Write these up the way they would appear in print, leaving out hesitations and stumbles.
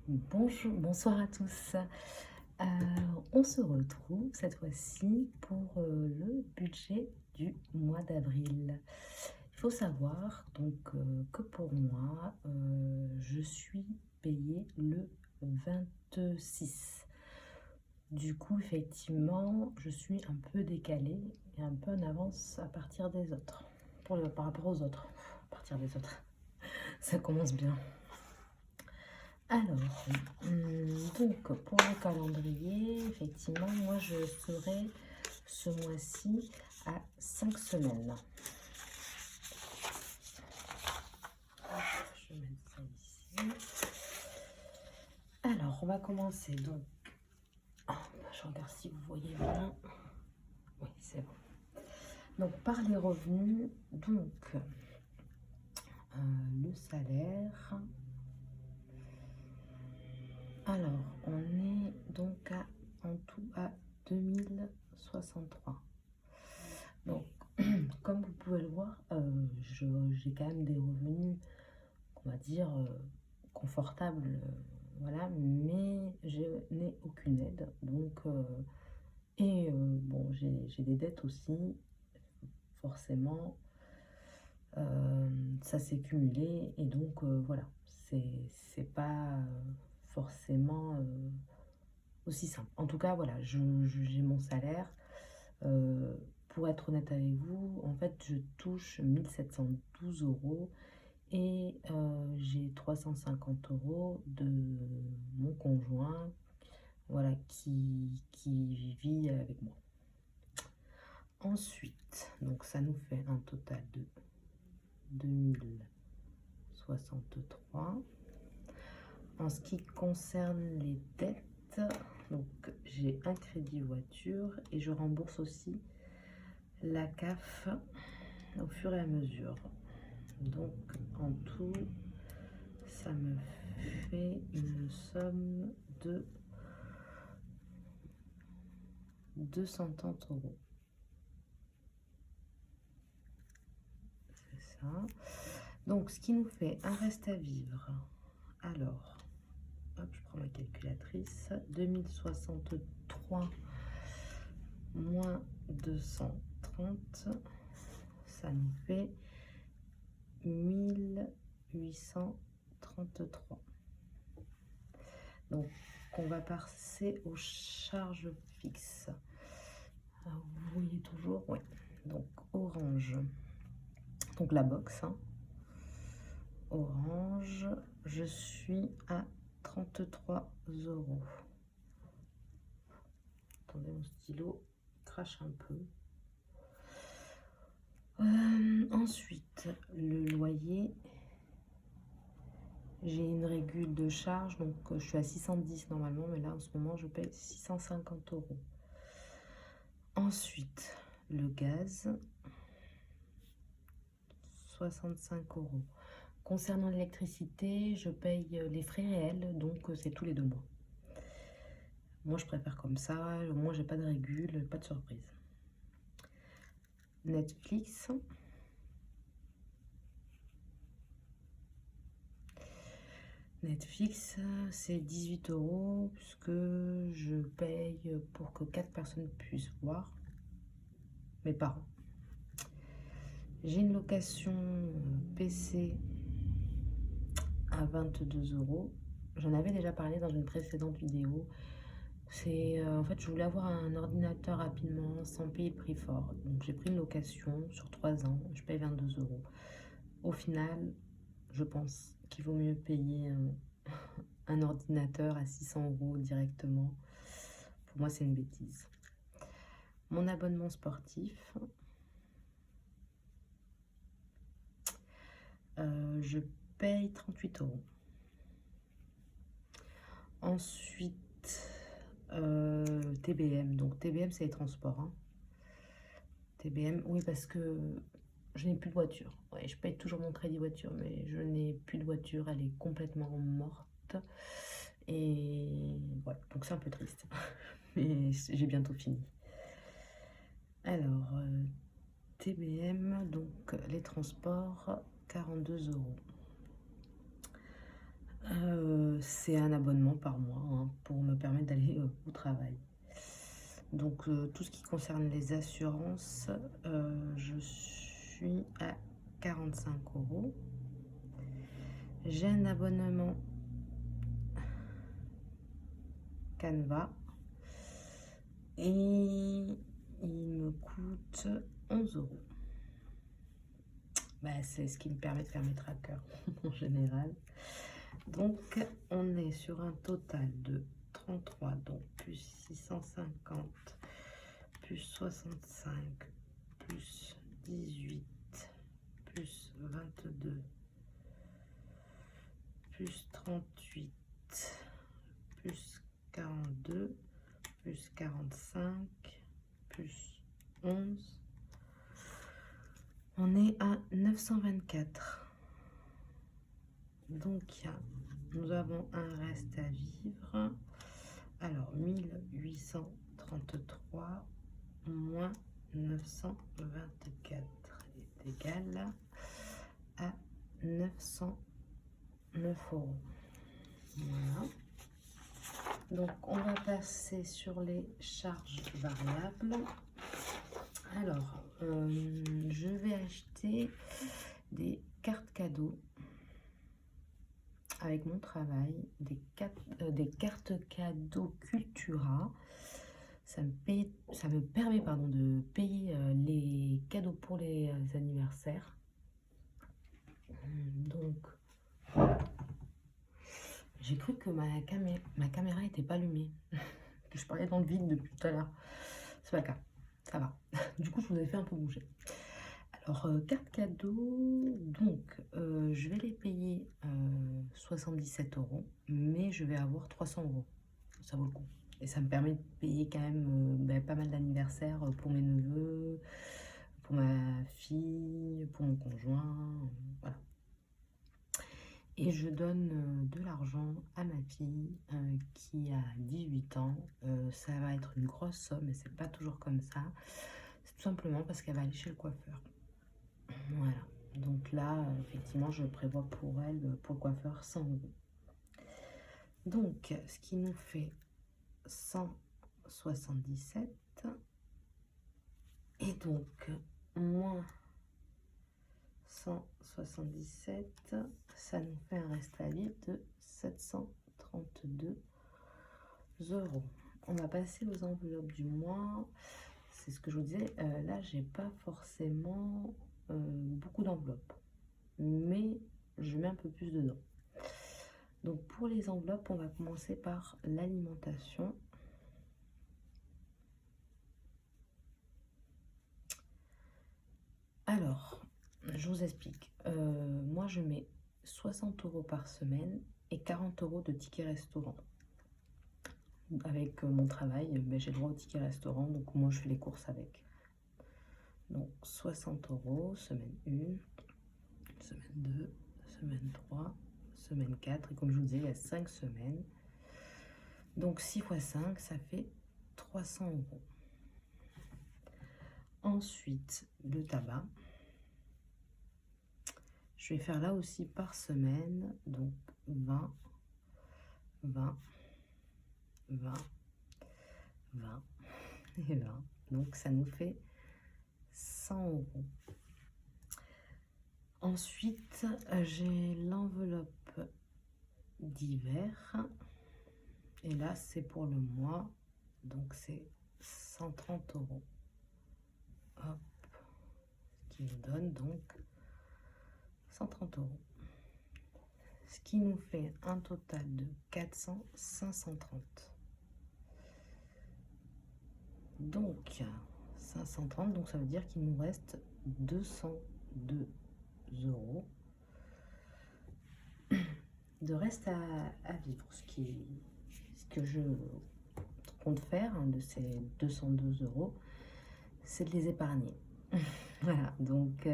Bonjour, bonsoir à tous. Euh, on se retrouve cette fois-ci pour le budget du mois d'avril. Il faut savoir donc que pour moi, je suis payée le 26. Du coup, effectivement, je suis un peu décalée et un peu en avance à partir des autres. Par rapport aux autres, à partir des autres. Ça commence bien. Alors, donc pour le calendrier, effectivement, moi je serai ce mois-ci à 5 semaines. Je vais mettre ça ici. Alors, on va commencer donc. Je regarde si vous voyez bien. Oui, c'est bon. Donc, par les revenus, donc le salaire. Alors, on est donc en tout à 2063. Donc, comme vous pouvez le voir, j'ai quand même des revenus, on va dire, confortables, voilà, mais je n'ai aucune aide. Donc, bon, j'ai des dettes aussi, forcément, ça s'est cumulé, et donc, voilà, c'est pas forcément aussi simple. En tout cas, voilà, j'ai mon salaire. Pour être honnête avec vous, en fait, je touche 1712 euros et j'ai 350 euros de mon conjoint, voilà, qui vit avec moi. Ensuite, donc ça nous fait un total de 2063. En ce qui concerne les dettes, donc j'ai un crédit voiture et je rembourse aussi la CAF au fur et à mesure. Donc en tout, ça me fait une somme de 230 euros. C'est ça. Donc ce qui nous fait un reste à vivre. Alors, hop, je prends ma calculatrice. 2063 moins 230, ça nous fait 1833. Donc, on va passer aux charges fixes. Alors, vous voyez toujours, oui. Donc, Orange. Donc, la box. Orange, je suis à 33 euros. Attendez, mon stylo crache un peu. Ensuite, le loyer. J'ai une régule de charge, donc je suis à 610 normalement, mais là en ce moment je paye 650 euros. Ensuite, le gaz, 65 euros. Concernant l'électricité, je paye les frais réels, donc c'est tous les 2 mois. Moi je préfère comme ça, au moins j'ai pas de régule, pas de surprise. Netflix. Netflix, c'est 18 euros, puisque je paye pour que 4 personnes puissent voir, mes parents. J'ai une location PC à 22 euros. J'en avais déjà parlé dans une précédente vidéo. C'est en fait, je voulais avoir un ordinateur rapidement sans payer le prix fort. Donc j'ai pris une location sur 3 ans. Je paye 22 euros. Au final, je pense qu'il vaut mieux payer un ordinateur à 600 euros directement. Pour moi, c'est une bêtise. Mon abonnement sportif. Je paye 38 euros. Ensuite, TBM. Donc TBM, c'est les transports. TBM, oui, parce que je n'ai plus de voiture. Ouais, je paye toujours mon crédit voiture, mais je n'ai plus de voiture. Elle est complètement morte. Et voilà, donc c'est un peu triste. Mais j'ai bientôt fini. Alors, TBM, donc les transports, 42 euros. c'est un abonnement par mois hein, pour me permettre d'aller au travail. Donc, tout ce qui concerne les assurances, je suis à 45 €. J'ai un abonnement Canva et il me coûte 11 €. Bah, c'est ce qui me permet de faire mes trackers en général. Donc, on est sur un total de 33, donc plus 650, plus 65, plus 18, plus 22, plus 38, plus 42, plus 45, plus 11. On est à 924. Donc, nous avons un reste à vivre. Alors, 1833 moins 924 est égal à 909 €. Voilà. Donc, on va passer sur les charges variables. Alors, je vais acheter des cartes cadeaux avec mon travail, des cartes cadeaux Cultura. Ça me permet de payer les cadeaux pour les anniversaires. Donc, j'ai cru que ma caméra n'était pas allumée. Je parlais dans le vide depuis tout à l'heure. C'est pas le cas, ça va. Du coup, je vous ai fait un peu bouger. Alors, carte cadeau, donc, je vais les payer 77 €, mais je vais avoir 300 €. Ça vaut le coup. Et ça me permet de payer quand même pas mal d'anniversaires pour mes neveux, pour ma fille, pour mon conjoint, voilà. Et je donne de l'argent à ma fille qui a 18 ans. Ça va être une grosse somme, mais c'est pas toujours comme ça. C'est tout simplement parce qu'elle va aller chez le coiffeur. Voilà. Donc là, effectivement, je prévois pour elle, pour le coiffeur, 100 €. Donc, ce qui nous fait 177. Et donc, moins 177, ça nous fait un reste à vivre de 732 €. On va passer aux enveloppes du mois. C'est ce que je vous disais. Là, j'ai pas forcément beaucoup d'enveloppes, mais je mets un peu plus dedans. Donc, pour les enveloppes, on va commencer par l'alimentation. Alors, je vous explique. Moi, je mets 60 € par semaine et 40 € de ticket restaurant. Avec mon travail, j'ai le droit au ticket restaurant, donc moi, je fais les courses avec. Donc, 60 €, semaine 1, semaine 2, semaine 3, semaine 4. Et comme je vous disais, il y a 5 semaines. Donc, 6 x 5, ça fait 300 €. Ensuite, le tabac. Je vais faire là aussi par semaine, donc 20, 20, 20, 20 et 20. Donc, ça nous fait 100 €. Ensuite, j'ai l'enveloppe d'hiver. Et là, c'est pour le mois. Donc, c'est 130 €. Hop. Ce qui nous donne donc 130 €. Ce qui nous fait un total de 530. Donc, 530, donc ça veut dire qu'il nous reste 202 € de reste à vivre. Ce que je compte faire de ces 202 €, c'est de les épargner. Voilà, donc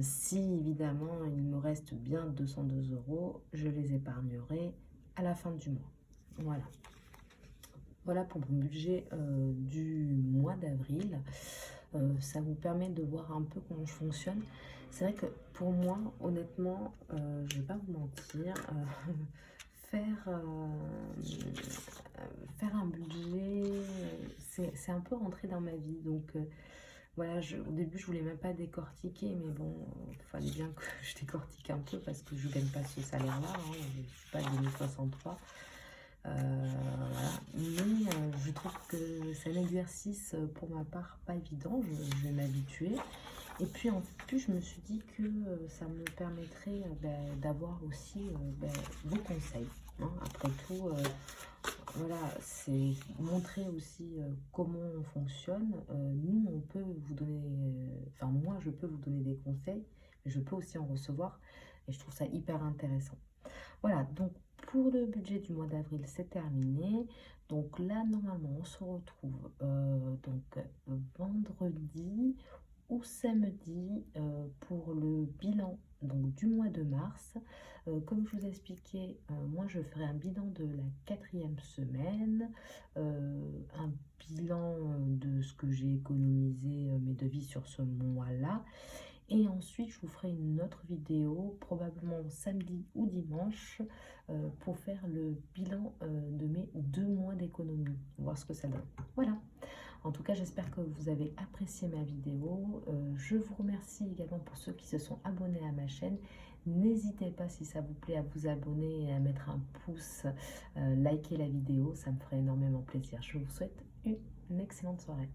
si évidemment il me reste bien 202 €, je les épargnerai à la fin du mois. Voilà. Voilà pour mon budget du mois d'avril. Ça vous permet de voir un peu comment je fonctionne. C'est vrai que pour moi, honnêtement, je vais pas vous mentir, faire, faire un budget, c'est un peu rentré dans ma vie. Donc voilà, au début, je voulais même pas décortiquer, mais bon, il fallait bien que je décortique un peu parce que je gagne pas ce salaire-là, hein, je suis pas à 2063. Voilà. Mais je trouve que c'est un exercice pour ma part pas évident, je vais m'habituer. Et puis en plus, je me suis dit que ça me permettrait d'avoir aussi vos conseils, hein. Après tout, voilà, c'est montrer aussi comment on fonctionne. Nous, on peut vous donner, enfin moi, je peux vous donner des conseils, mais je peux aussi en recevoir. Et je trouve ça hyper intéressant. Voilà, donc pour le budget du mois d'avril, c'est terminé. Donc là, normalement, on se retrouve vendredi ou samedi pour le bilan donc, du mois de mars. Comme je vous ai expliqué, moi je ferai un bilan de la 4e semaine, un bilan de ce que j'ai économisé, mes devis sur ce mois-là. Et ensuite, je vous ferai une autre vidéo, probablement samedi ou dimanche, pour faire le bilan de mes 2 mois d'économie, voir ce que ça donne. Voilà. En tout cas, j'espère que vous avez apprécié ma vidéo. Je vous remercie également pour ceux qui se sont abonnés à ma chaîne. N'hésitez pas, si ça vous plaît, à vous abonner et à mettre un pouce, liker la vidéo. Ça me ferait énormément plaisir. Je vous souhaite une excellente soirée.